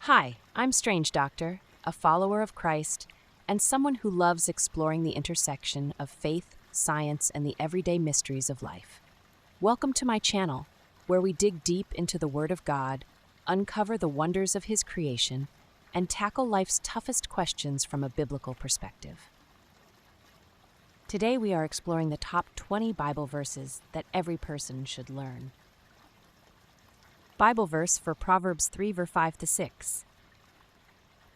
Hi, I'm StrangeDr, a follower of Christ, and someone who loves exploring the intersection of faith, science, and the everyday mysteries of life. Welcome to my channel, where we dig deep into the Word of God, uncover the wonders of His creation, and tackle life's toughest questions from a biblical perspective. Today we are exploring the top 20 Bible verses that every person should learn. Bible verse for Proverbs 3, verse 5-6.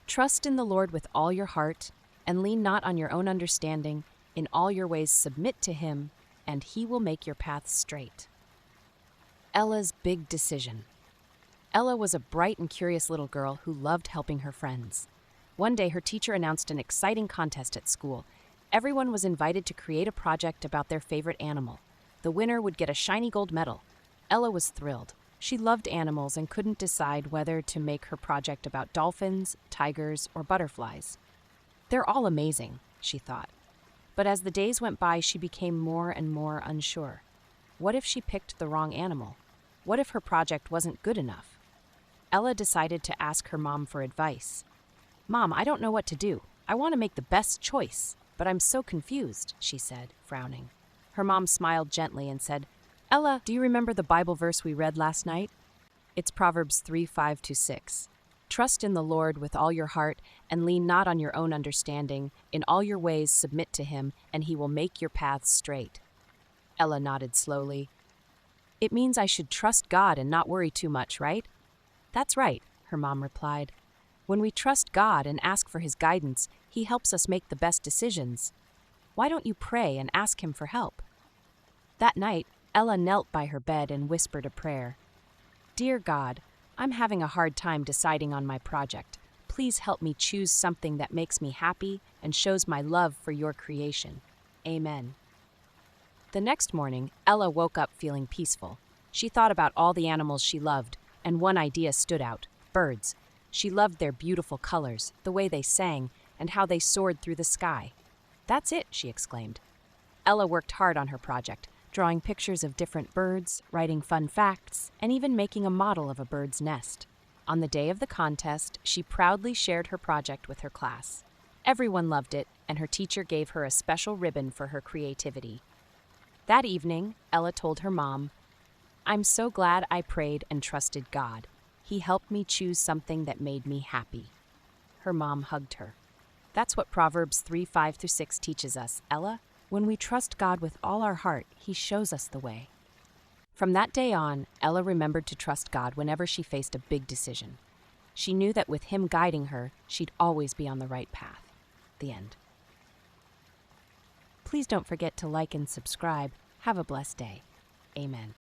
Trust in the Lord with all your heart, and lean not on your own understanding. In all your ways submit to Him, and He will make your paths straight. Ella's big decision. Ella was a bright and curious little girl who loved helping her friends. One day her teacher announced an exciting contest at school. Everyone was invited to create a project about their favorite animal. The winner would get a shiny gold medal. Ella was thrilled. She loved animals and couldn't decide whether to make her project about dolphins, tigers, or butterflies. They're all amazing, she thought. But as the days went by, she became more and more unsure. What if she picked the wrong animal? What if her project wasn't good enough? Ella decided to ask her mom for advice. "Mom, I don't know what to do. I want to make the best choice, but I'm so confused," she said, frowning. Her mom smiled gently and said, "Ella, do you remember the Bible verse we read last night? It's Proverbs 3, 5-6. Trust in the Lord with all your heart, and lean not on your own understanding. In all your ways submit to Him, and He will make your paths straight." Ella nodded slowly. "It means I should trust God and not worry too much, right?" "That's right," her mom replied. "When we trust God and ask for His guidance, He helps us make the best decisions. Why don't you pray and ask Him for help?" That night, Ella knelt by her bed and whispered a prayer. "Dear God, I'm having a hard time deciding on my project. Please help me choose something that makes me happy and shows my love for your creation. Amen." The next morning, Ella woke up feeling peaceful. She thought about all the animals she loved, and one idea stood out: birds. She loved their beautiful colors, the way they sang, and how they soared through the sky. "That's it," she exclaimed. Ella worked hard on her project, drawing pictures of different birds, writing fun facts, and even making a model of a bird's nest. On the day of the contest, she proudly shared her project with her class. Everyone loved it, and her teacher gave her a special ribbon for her creativity. That evening, Ella told her mom, "I'm so glad I prayed and trusted God. He helped me choose something that made me happy." Her mom hugged her. That's what Proverbs 3, 5-6 teaches us, Ella. When we trust God with all our heart, He shows us the way. From that day on, Ella remembered to trust God whenever she faced a big decision. She knew that with Him guiding her, she'd always be on the right path. The end. Please don't forget to like and subscribe. Have a blessed day. Amen.